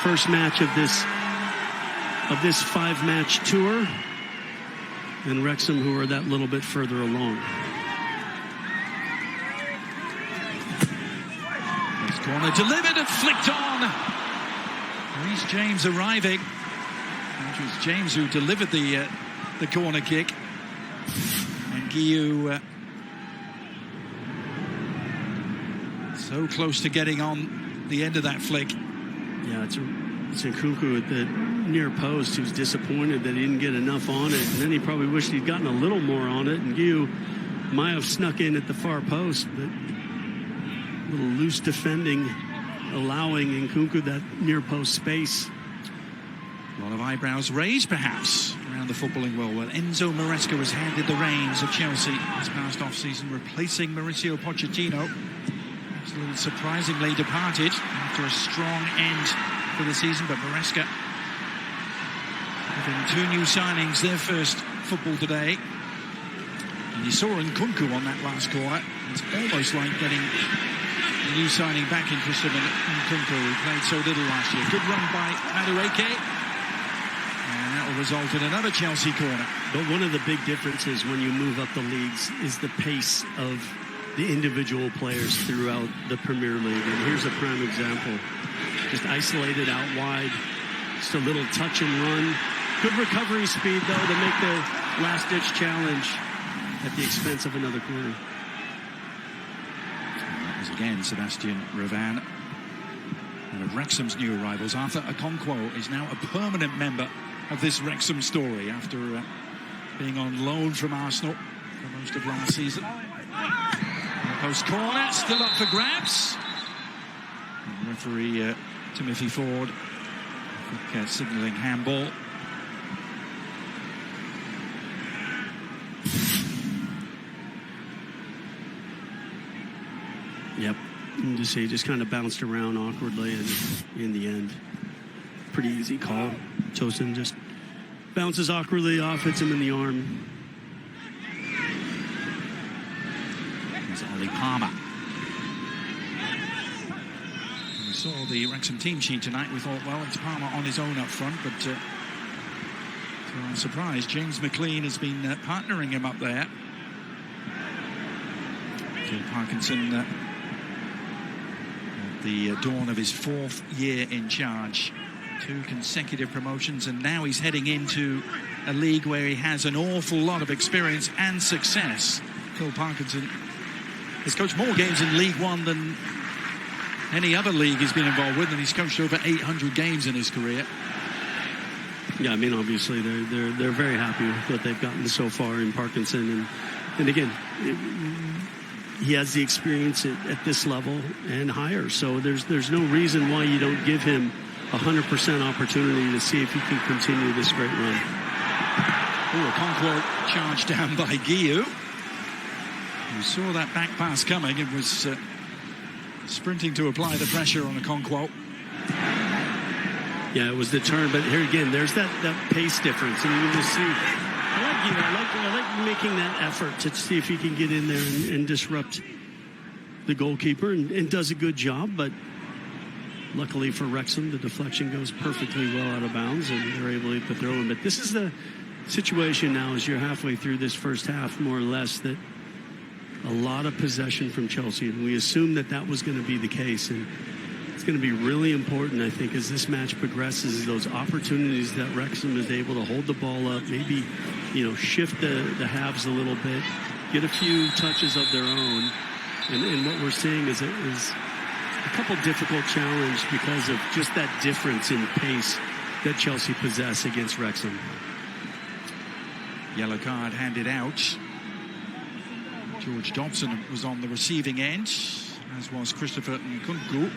first match of this 5-match tour, and Wrexham, who are that little bit further along. This corner delivered and flicked on. Reece James arriving. It was James who delivered the corner kick, and Guillou so close to getting on the end of that flick. Yeah, it's Nkunku at the near post. He was disappointed that he didn't get enough on it, and then he probably wished he'd gotten a little more on it, and Guillou might have snuck in at the far post, but a little loose defending, allowing Nkunku that near post space. A lot of eyebrows raised, perhaps, around the footballing world. Well, Enzo Maresca was handed the reins of Chelsea this past off-season, replacing Mauricio Pochettino. Absolutely surprisingly departed after a strong end for the season, but Maresca having 2 new signings, their first football today. And you saw Nkunku on that last corner. It's almost like getting a new signing back in Christopher Nkunku, who played so little last year. Good run by Madueke. And that will result in another Chelsea corner. But one of the big differences when you move up the leagues is the pace of the individual players throughout the Premier League. And here's a prime example. Just isolated out wide. Just a little touch and run. Good recovery speed, though, to make the last-ditch challenge at the expense of another corner. That was again Sebastian Ravan. One of Wrexham's new arrivals, Arthur Okonkwo, is now a permanent member of this Wrexham story after being on loan from Arsenal for most of last season. Post corner, still up for grabs. And referee Timothy Ford, I think, signalling handball. Yep, you see, just kind of bounced around awkwardly, and in the end, pretty easy call. Tosin just bounces awkwardly off, hits him in the arm. It's Ollie Palmer. We saw the Wrexham team sheet tonight. We thought, well, it's Palmer on his own up front, but to our surprise, James McLean has been partnering him up there. Phil Parkinson at the dawn of his 4th year in charge. 2 consecutive promotions, and now he's heading into a league where he has an awful lot of experience and success. Phil Parkinson has coached more games in League One than any other league he's been involved with, and he's coached over 800 games in his career. Yeah, I mean, obviously they're very happy with what they've gotten so far in Parkinson, and again, he has the experience at this level and higher, so there's no reason why you don't give him 100% opportunity to see if he can continue this great run. Oh, Okonkwo charged down by Guillou. You saw that back pass coming and was sprinting to apply the pressure on Okonkwo. Yeah, it was the turn, but here again, there's that pace difference, and you can just see. I like making that effort to see if he can get in there and disrupt the goalkeeper, and does a good job, but luckily for Wrexham, the deflection goes perfectly well out of bounds, and they're able to throw in. But this is the situation now, as you're halfway through this first half, more or less, that a lot of possession from Chelsea, and we assumed that was going to be the case. And it's going to be really important, I think, as this match progresses, those opportunities that Wrexham is able to hold the ball up, maybe, shift the halves a little bit, get a few touches of their own. And what we're seeing is a couple difficult challenges because of just that difference in pace that Chelsea possess against Wrexham. Yellow card handed out. George Dobson was on the receiving end, as was Christopher Nkunku.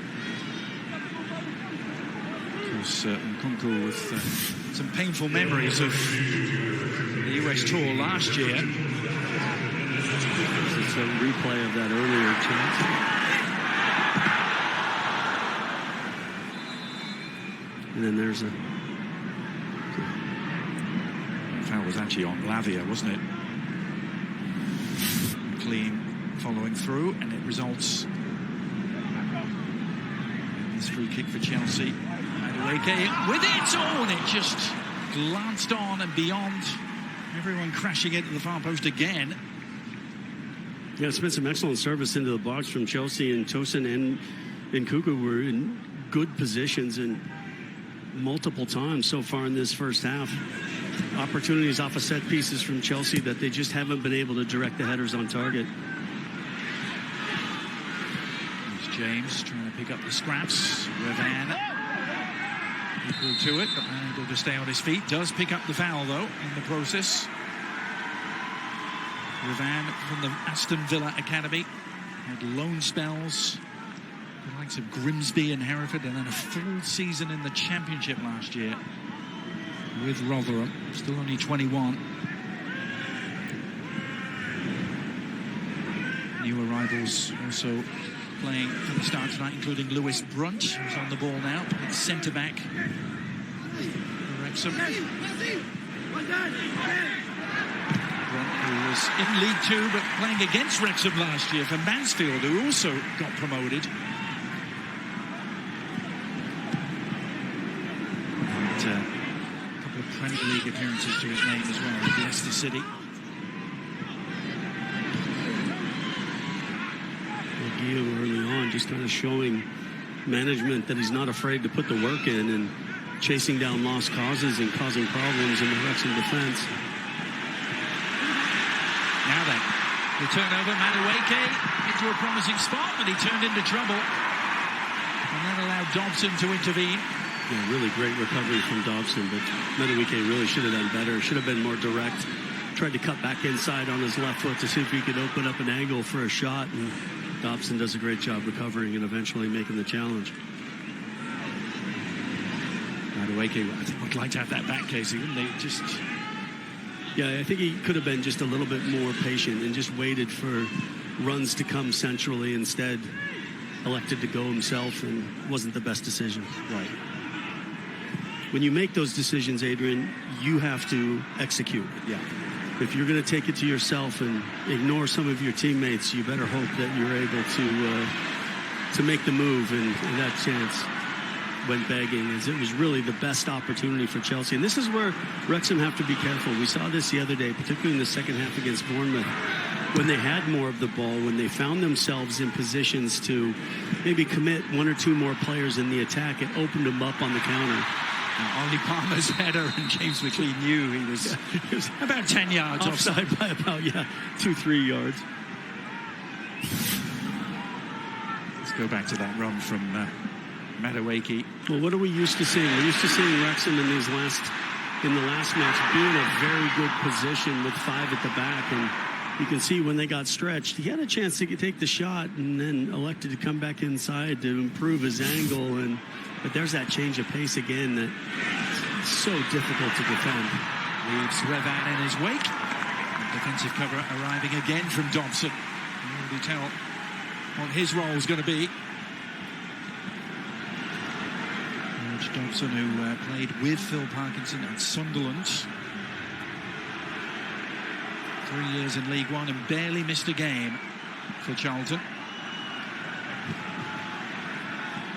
Of course, Nkunku with some painful memories of the US tour last year. It's a replay of that earlier chance. And then there's a foul was actually on Lavia, wasn't it? McLean following through, and it results in this free kick for Chelsea. Madueke with it. Oh, and it just glanced on and beyond. Everyone crashing into the far post again. Yeah, it's been some excellent service into the box from Chelsea, and Tosin and Nkunku were in good positions and multiple times so far in this first half. Opportunities off of set pieces from Chelsea that they just haven't been able to direct the headers on target. There's James trying to pick up the scraps. Revan equal to it, but unable to stay on his feet. Does pick up the foul, though, in the process. Revan from the Aston Villa Academy had loan spells, the likes of Grimsby and Hereford, and then a full season in the Championship last year with Rotherham. Still only 21. New arrivals also playing for the start tonight, including Lewis Brunt, who's on the ball now. It's centre-back for Wrexham. Brunt, who was in League Two, but playing against Wrexham last year for Mansfield, who also got promoted. And, a couple of Premier League appearances to his name as well, with Leicester City. Early on, just kind of showing management that he's not afraid to put the work in and chasing down lost causes and causing problems in the Wrexham defense. Now then, the turnover, Madueke into a promising spot, but he turned into trouble. And that allowed Dobson to intervene. Yeah, really great recovery from Dobson, but Madueke really should have done better. Should have been more direct. Tried to cut back inside on his left foot to see if he could open up an angle for a shot, and Dobson does a great job recovering and eventually making the challenge. Madueke, I think, would like to have that back, Casey, wouldn't they? Just... Yeah, I think he could have been just a little bit more patient and just waited for runs to come centrally. Instead, elected to go himself, and wasn't the best decision. Right. When you make those decisions, Adrian, you have to execute. Yeah. If you're going to take it to yourself and ignore some of your teammates, you better hope that you're able to make the move, and that chance went begging, as it was really the best opportunity for Chelsea. And this is where Wrexham have to be careful. We saw this the other day, particularly in the second half against Bournemouth, when they had more of the ball, when they found themselves in positions to maybe commit one or two more players in the attack, it opened them up on the counter. Only Palmer's header, and James McLean knew he was about 10 yards offside by about 2-3 yards. Let's go back to that run from Madueke. Well, what are we used to seeing? We're used to seeing Wrexham in the last match be in a very good position with 5 at the back, and you can see when they got stretched, he had a chance to take the shot and then elected to come back inside to improve his angle. But there's that change of pace again that is so difficult to defend. Leaves Revan in his wake. Defensive cover arriving again from Dobson. You can already tell what his role is going to be. George Dobson, who played with Phil Parkinson at Sunderland. 3 years in League One and barely missed a game for Charlton.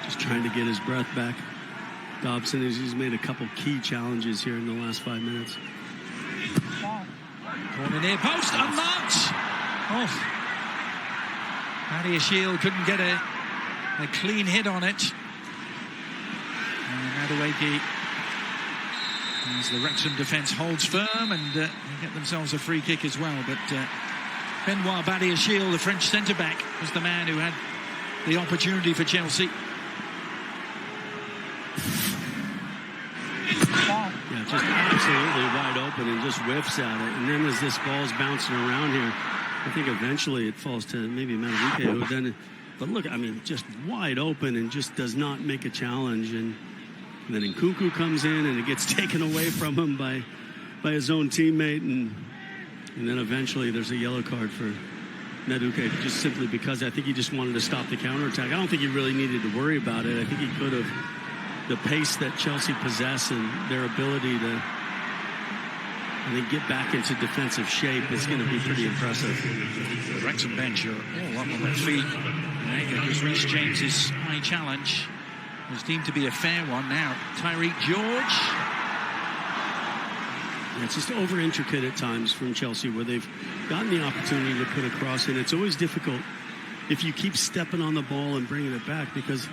Just trying to get his breath back. Dobson, he's made a couple key challenges here in the last 5 minutes. Corner near post, unmarked. Oh, Paddy Shield couldn't get a clean hit on it. And Madueke, as the Wrexham defence holds firm, and they get themselves a free kick as well. But Benoit Badiashile, the French centre-back, was the man who had the opportunity for Chelsea. Yeah, just absolutely wide open and just whiffs at it. And then as this ball's bouncing around here, I think eventually it falls to maybe Madueke, who then... But look, I mean, just wide open and just does not make a challenge. And then Nkunku comes in and it gets taken away from him by his own teammate. And then eventually there's a yellow card for Madueke, just simply because I think he just wanted to stop the counterattack. I don't think he really needed to worry about it. I think he could have. The pace that Chelsea possess and their ability to, I think, get back into defensive shape is going to be pretty impressive. The Wrexham bench are all up on their feet. Because Reece James's high challenge was deemed to be a fair one. Now, Tyreek George. Yeah, it's just over intricate at times from Chelsea where they've gotten the opportunity to put a cross in. It's always difficult if you keep stepping on the ball and bringing it back, because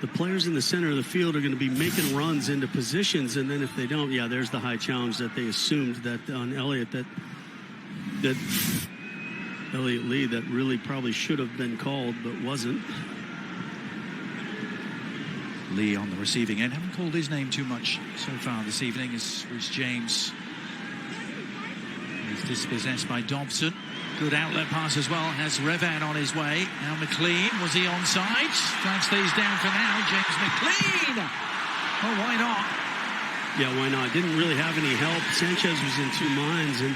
the players in the center of the field are going to be making runs into positions, and then if they don't, yeah, there's the high challenge that they assumed that on Elliott, that Elliott Lee, that really probably should have been called but wasn't. Lee on the receiving end. Haven't called his name too much so far this evening as Reece James is dispossessed by Dobson. Good outlet pass as well. Has Revan on his way. Now McLean. Was he onside? Flag stays down for now. James McLean. Oh, why not? Yeah, why not? Didn't really have any help. Sanchez was in two minds, and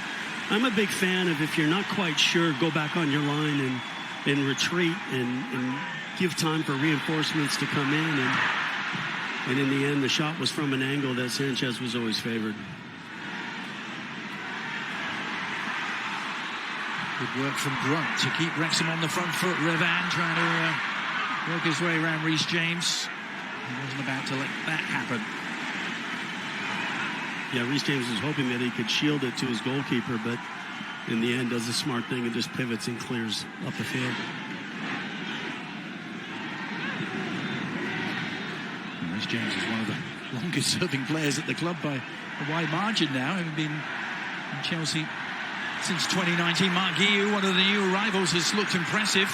I'm a big fan of, if you're not quite sure, go back on your line and retreat and give time for reinforcements to come in. And in the end, the shot was from an angle that Sanchez was always favored. Good work from Grunt to keep Wrexham on the front foot. Revan trying to work his way around Reece James. He wasn't about to let that happen. Yeah, Reece James was hoping that he could shield it to his goalkeeper, but in the end does the smart thing and just pivots and clears up the field. Reece James is one of the longest serving players at the club by a wide margin now, having been in Chelsea since 2019. Mark Guiu, one of the new arrivals, has looked impressive.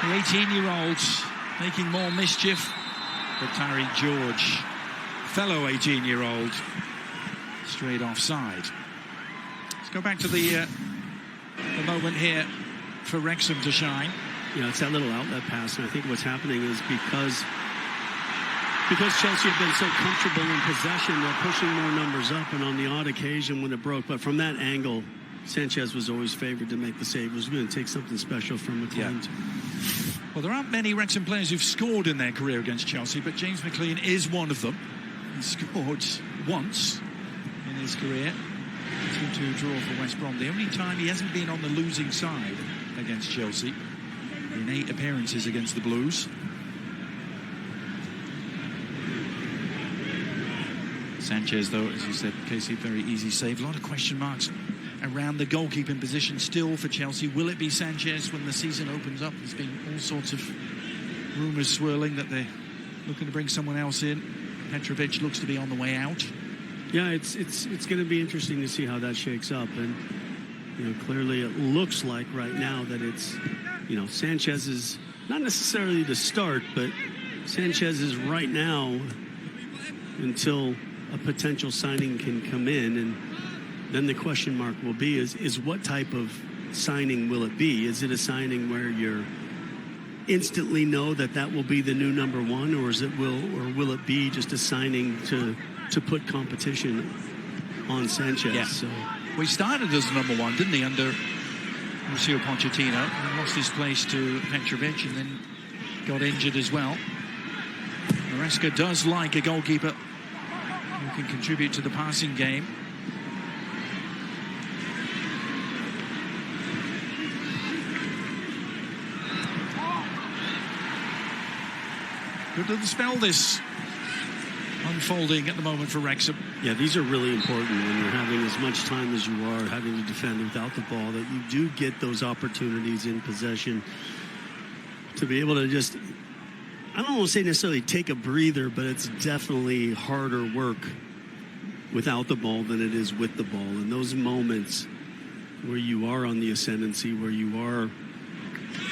The 18-year-old making more mischief. But Tyreek George, fellow 18-year-old, straight offside. Let's go back to the moment here for Wrexham to shine. You know, it's that little outlet pass, and I think what's happening is because Chelsea have been so comfortable in possession, they're pushing more numbers up, and on the odd occasion when it broke. But from that angle, Sanchez was always favored to make the save. It was going to take something special from McLean. Yeah. Well, there aren't many Wrexham players who've scored in their career against Chelsea, but James McLean is one of them. He scored once in his career. 2-2 draw for West Brom. The only time he hasn't been on the losing side against Chelsea in 8 appearances against the Blues. Sanchez, though, as you said, Casey, very easy save. A lot of question marks around the goalkeeping position still for Chelsea. Will it be Sanchez when the season opens up? There's been all sorts of rumours swirling that they're looking to bring someone else in. Petrovic looks to be on the way out. Yeah, it's going to be interesting to see how that shakes up. And, you know, clearly it looks like right now that it's, you know, Sanchez is not necessarily the start, but Sanchez is right now until a potential signing can come in. And then the question mark will be is what type of signing will it be? Is it a signing where you're instantly know that will be the new number one, or will it be just a signing to put competition on Sanchez? Yeah. So we started as number one, didn't he, under Mauricio Pochettino, and lost his place to Petrovic and then got injured as well. Maresca does like a goalkeeper who can contribute to the passing game. Good to spell this unfolding at the moment for Wrexham. yeah, these are really important when you're having as much time as you are having to defend without the ball, that you do get those opportunities in possession to be able to just, I don't want to say necessarily take a breather, but it's definitely harder work without the ball than it is with the ball. And those moments where you are on the ascendancy, where you are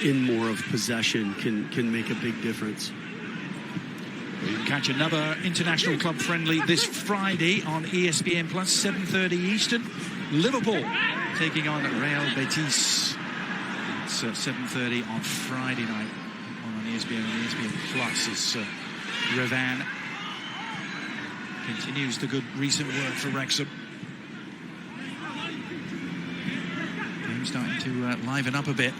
in more of possession can make a big difference. You can catch another international club friendly this Friday on ESPN Plus, 7:30 Eastern. Liverpool taking on Real Betis. It's 7:30 on Friday night on ESPN and ESPN Plus as Revan continues the good recent work for Wrexham. Game starting to liven up a bit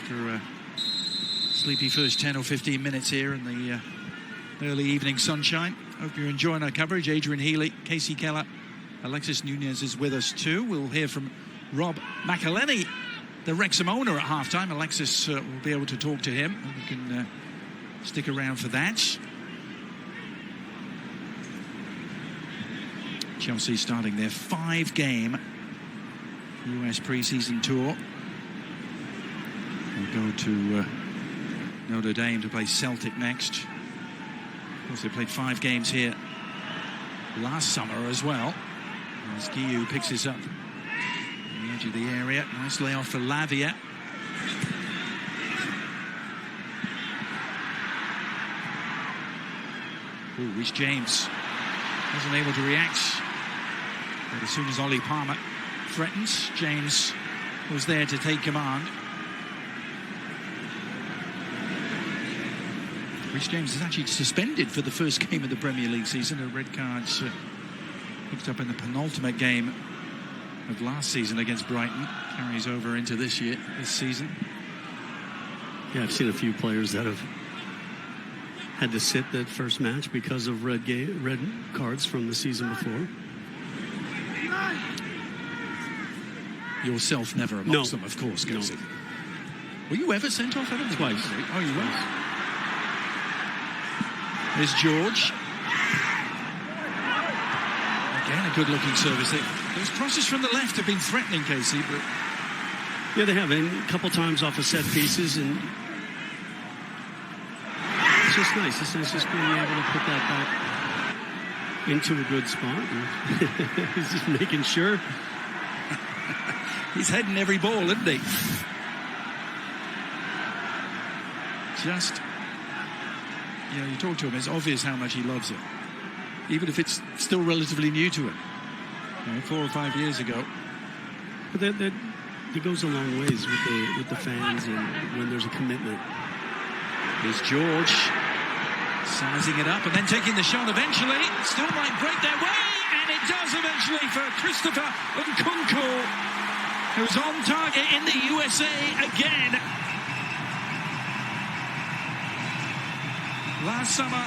after a sleepy first 10 or 15 minutes here in the early evening sunshine. Hope you're enjoying our coverage. Adrian Healy, Casey Keller, Alexis Nunez is with us too. We'll hear from Rob McElhenney, the Wrexham owner, at halftime. Alexis will be able to talk to him, and we can stick around for that. Chelsea starting their 5-game US pre-season tour. They'll go to Notre Dame to play Celtic next. Of course, they played 5 games here last summer as well. As Guillou picks this up on the edge of the area. Nice layoff for Lavia. Ooh, Rhys James wasn't able to react. But as soon as Ollie Palmer threatens, James was there to take command. Rhys James is actually suspended for the first game of the Premier League season. A red card's picked up in the penultimate game of last season against Brighton. Carries over into this season. Yeah, I've seen a few players that have had to sit that first match because of red cards from the season before. Yourself never amongst them, of course, Kelsey. No. Were you ever sent off? Twice. Oh, you were? There's George. Again, a good-looking service. Those crosses from the left have been threatening, Casey, but... Yeah, they have. And a couple times off of set pieces, and it's just nice. It's nice just being able to put that back into a good spot. He's just making sure. He's heading every ball, isn't he? Just, you know, you talk to him, it's obvious how much he loves it. Even if it's still relatively new to him. You know, 4 or 5 years ago. But that it goes a long ways with the fans and when there's a commitment. Here's George sizing it up and then taking the shot eventually. Still might break their way, and it does eventually for Christopher Nkunku, who's on target in the USA again. Last summer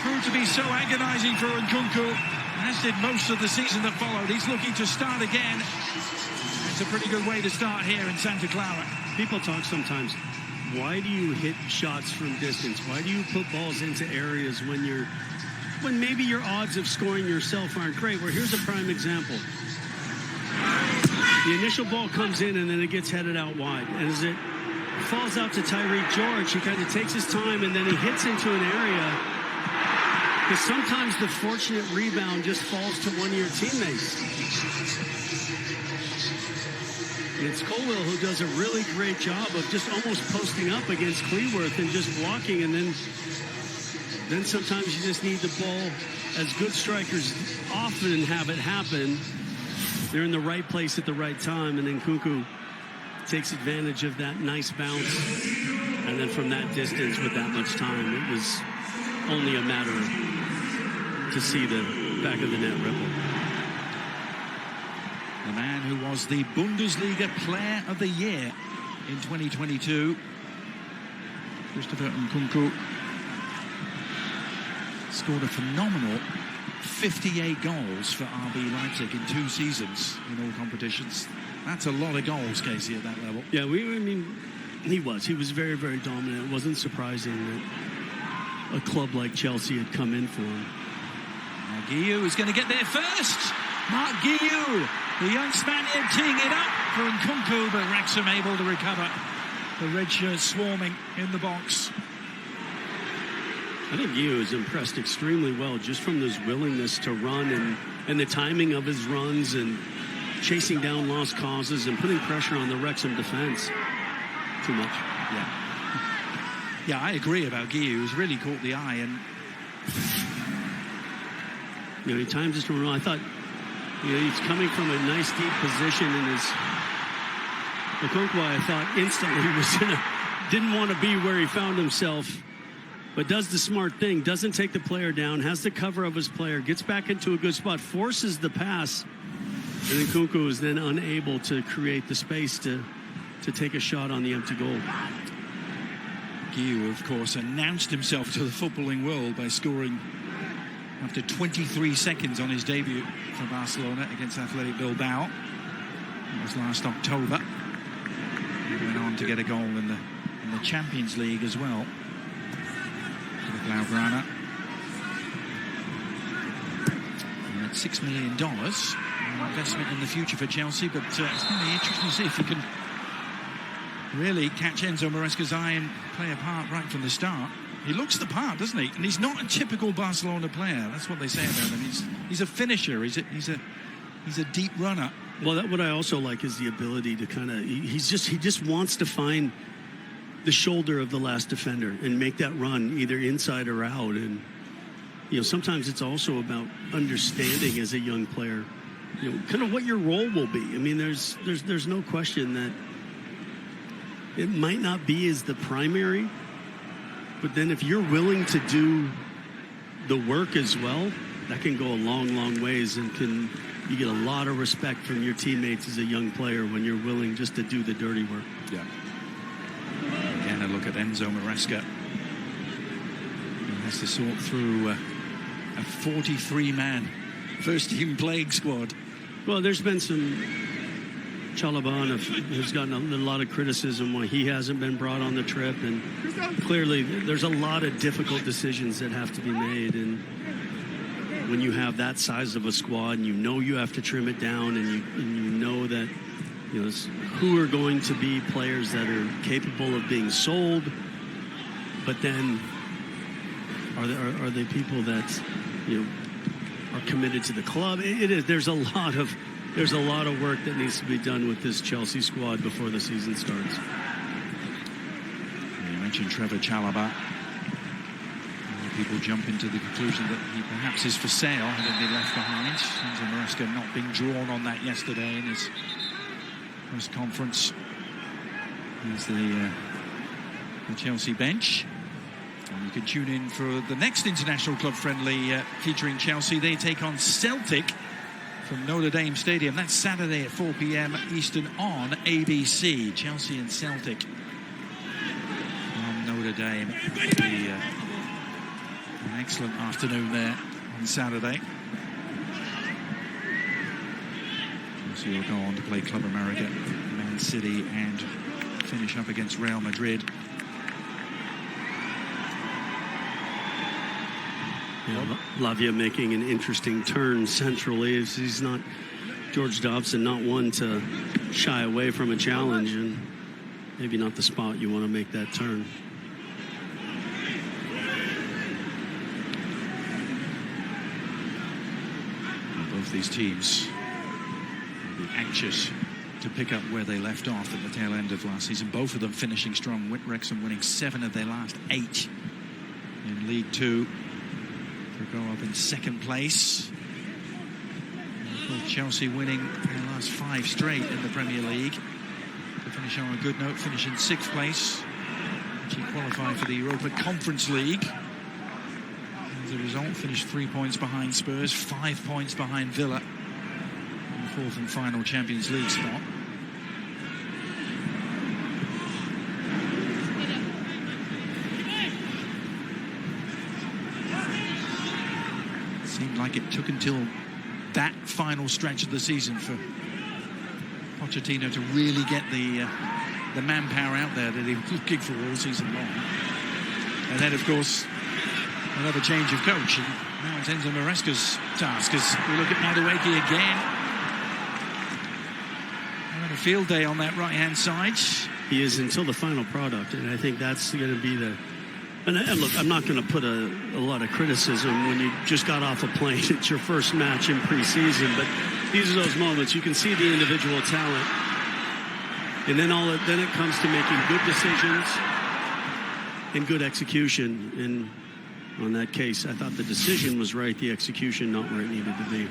proved to be so agonizing for Nkunku, as did most of the season that followed. He's looking to start again. It's a pretty good way to start here in Santa Clara. People talk sometimes, why do you hit shots from distance? Why do you put balls into areas when maybe your odds of scoring yourself aren't great? Well, here's a prime example. The initial ball comes in and then it gets headed out wide. And as it falls out to Tyreek George, he kind of takes his time and then he hits into an area. Because sometimes the fortunate rebound just falls to one of your teammates. And it's Colwell who does a really great job of just almost posting up against Cleworth and just blocking. And then sometimes you just need the ball. As good strikers often have it happen, they're in the right place at the right time. And then Nkunku takes advantage of that nice bounce. And then from that distance with that much time, it was only a matter to see the back of the net ripple. The man who was the Bundesliga Player of the Year in 2022, Christopher Nkunku, scored a phenomenal 58 goals for RB Leipzig in 2 seasons in all competitions. That's a lot of goals, Casey, at that level. Yeah, he was very, very dominant. It wasn't surprising that a club like Chelsea had come in for him. Now Guillou is going to get there first. Mark Guillou, the young Spaniard, teeing it up for Nkunku, but Wrexham able to recover. The red shirts swarming in the box. I think Guillou has impressed extremely well just from his willingness to run and the timing of his runs and chasing down lost causes and putting pressure on the Wrexham defense. Too much. Yeah, I agree about Guillou. He's really caught the eye, and he times his run. I thought he's coming from a nice deep position in his Nkunku, I thought instantly didn't want to be where he found himself, but does the smart thing, doesn't take the player down, has the cover of his player, gets back into a good spot, forces the pass, and Nkunku is then unable to create the space to take a shot on the empty goal. Guillou, of course, announced himself to the footballing world by scoring after 23 seconds on his debut for Barcelona against Athletic Bilbao. It was last October. He went on to get a goal in the Champions League as well for the Blaugrana. about $6 million investment in the future for Chelsea, but it's going to be interesting to see if he can really catch Enzo Maresca's eye and play a part right from the start. He looks the part, doesn't he? And he's not a typical Barcelona player. That's what they say about him. He's a finisher. He's a deep runner. Well, what I also like is the ability to kind of he just wants to find the shoulder of the last defender and make that run either inside or out. And sometimes it's also about understanding as a young player, kind of what your role will be. I mean, there's no question that it might not be as the primary, but then if you're willing to do the work as well, that can go a long, long ways, and you get a lot of respect from your teammates as a young player when you're willing just to do the dirty work. Yeah. Again, a look at Enzo Maresca. He has to sort through a 43-man first-team playing squad. Well, there's been some Chalobah who's gotten a lot of criticism why he hasn't been brought on the trip, and clearly there's a lot of difficult decisions that have to be made, and when you have that size of a squad and you have to trim it down, and you know that who are going to be players that are capable of being sold, but then are they people that are committed to the club? There's a lot of work that needs to be done with this Chelsea squad before the season starts. You mentioned Trevor Chalobah. People jump into the conclusion that he perhaps is for sale, having been left behind. Enzo Maresca not being drawn on that yesterday in his press conference as the Chelsea bench. And you can tune in for the next international club friendly featuring Chelsea. They take on Celtic from Notre Dame Stadium. That's Saturday at 4 p.m. Eastern on ABC. Chelsea and Celtic from Notre Dame. It'll be an excellent afternoon there on Saturday. Chelsea will go on to play Club America, Man City, and finish up against Real Madrid. Lavia making an interesting turn centrally. He's not, George Dobson, not one to shy away from a challenge, and maybe not the spot you want to make that turn. Both these teams will be anxious to pick up where they left off at the tail end of last season. Both of them finishing strong. Wrexham winning 7 of their last 8 in League Two. Go up in second place. Chelsea winning their last 5 straight in the Premier League to finish on a good note, finish in 6th place, actually qualify for the Europa Conference League. As a result, finished 3 points behind Spurs, 5 points behind Villa in the 4th and final Champions League spot. Seemed like it took until that final stretch of the season for Pochettino to really get the manpower out there that he was looking for all season long. And then, of course, another change of coach. And now it's Enzo Maresca's task as we look at Madueke again. Having a field day on that right-hand side. He is until the final product, and I think that's going to be the... And look, I'm not going to put a lot of criticism when you just got off a plane. It's your first match in preseason, but these are those moments. You can see the individual talent, and then it comes to making good decisions and good execution. And on that case, I thought the decision was right, the execution not where it needed to be.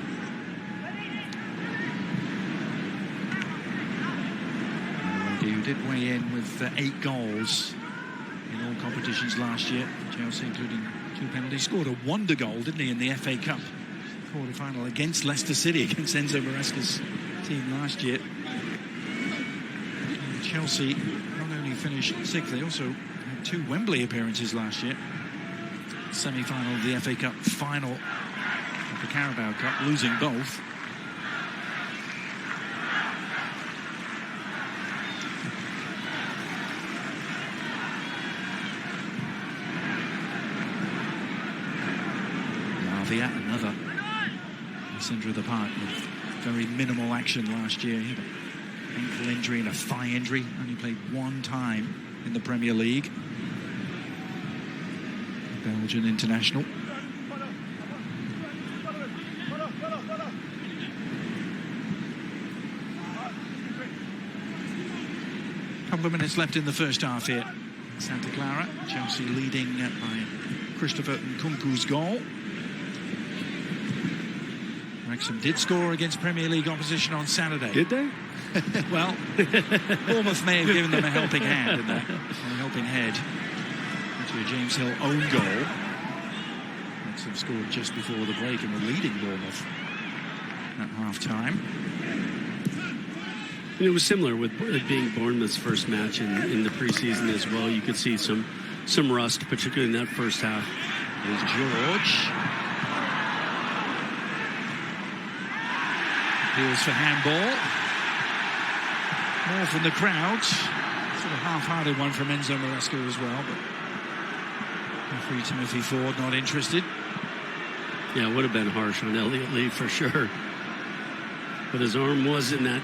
Who did weigh in with 8 goals in all competitions last year for Chelsea, including 2 penalties. Scored a wonder goal, didn't he, in the FA Cup quarter-final against Leicester City, against Enzo Maresca's team last year. And Chelsea not only finished 6th, they also had 2 Wembley appearances last year. Semi-final of the FA Cup, final of the Carabao Cup, losing both. Another centre of the park with very minimal action last year. He had an ankle injury and a thigh injury. Only played one time in the Premier League. Belgian international. Couple of minutes left in the first half here. Santa Clara, Chelsea leading by Christopher Nkunku's goal. Wrexham did score against Premier League opposition on Saturday. Did they? Well, Bournemouth may have given them a helping hand in that, a helping head into a James Hill own goal. Wrexham scored just before the break and were leading Bournemouth at half-time. And it was similar with it being Bournemouth's first match in the preseason as well. You could see some rust, particularly in that first half. Here's George. Appeals for handball. More from the crowd. Sort of half-hearted one from Enzo Maresca as well. But referee Timothy Ford not interested. Yeah, it would have been harsh on Elliot Lee for sure. But his arm was in that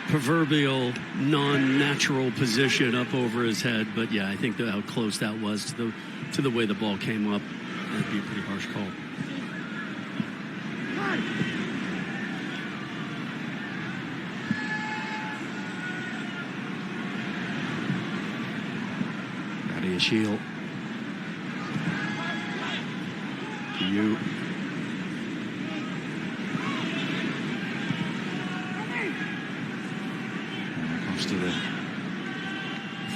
proverbial non-natural position up over his head. But yeah, I think how close that was to the way the ball came up. That'd be a pretty harsh call. Nadia Shield. To you. To the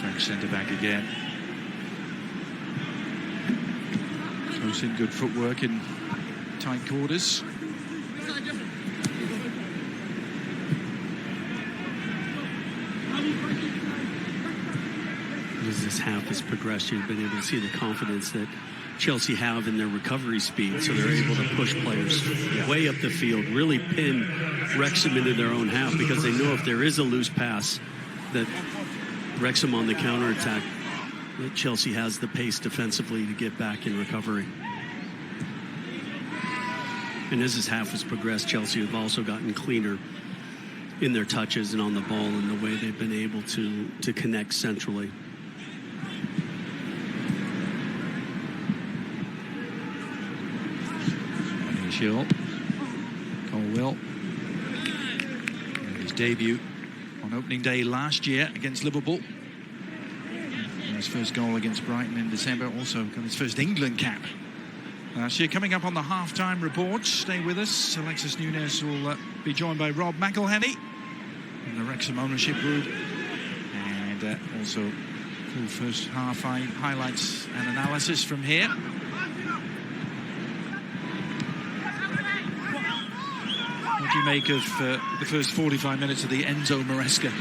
French centre-back again. Close in, good footwork in tight quarters. As this half has progressed, you've been able to see the confidence that Chelsea have in their recovery speed, so they're able to push players way up the field, really pin Wrexham into their own half, because they know if there is a loose pass that Wrexham on the counterattack, that Chelsea has the pace defensively to get back in recovery. And as this half has progressed, Chelsea have also gotten cleaner in their touches and on the ball and the way they've been able to connect centrally. Shield. Colwell. His debut on opening day last year against Liverpool. And his first goal against Brighton in December. Also got his first England cap last year. Coming up on the half-time report. Stay with us. Alexis Nunes will be joined by Rob McElhenney in the Wrexham ownership group. And also full first half highlights and analysis from here. What do you make of the first 45 minutes of the Enzo Maresca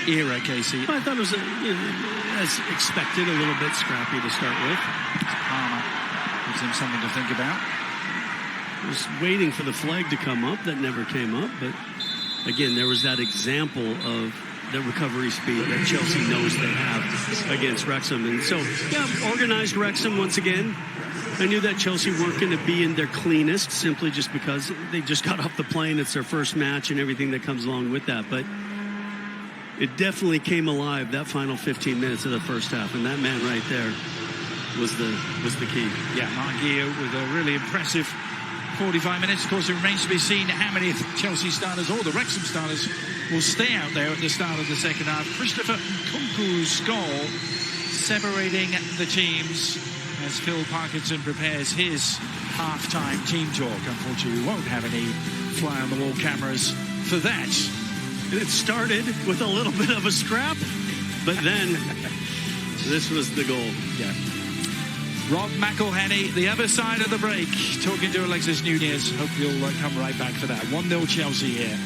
era, Casey? I thought it was, as expected, a little bit scrappy to start with. Palmer gives him something to think about. I was waiting for the flag to come up. That never came up. But, again, there was that example of the recovery speed that Chelsea knows they have against Wrexham. And so, yeah, organized Wrexham once again. I knew that Chelsea weren't going to be in their cleanest simply just because they just got off the plane. It's their first match and everything that comes along with that. But it definitely came alive that final 15 minutes of the first half. And that man right there was the key. Yeah, Mark Gio with a really impressive 45 minutes. Of course, it remains to be seen how many of the Chelsea starters or the Wrexham starters will stay out there at the start of the second half. Christopher Nkunku's goal separating the teams as Phil Parkinson prepares his half-time team talk. Unfortunately, we won't have any fly-on-the-wall cameras for that. And it started with a little bit of a scrap, but then this was the goal. Yeah. Rob McElhenney, the other side of the break, talking to Alexis Nunes. Hope you'll come right back for that. 1-0 Chelsea here.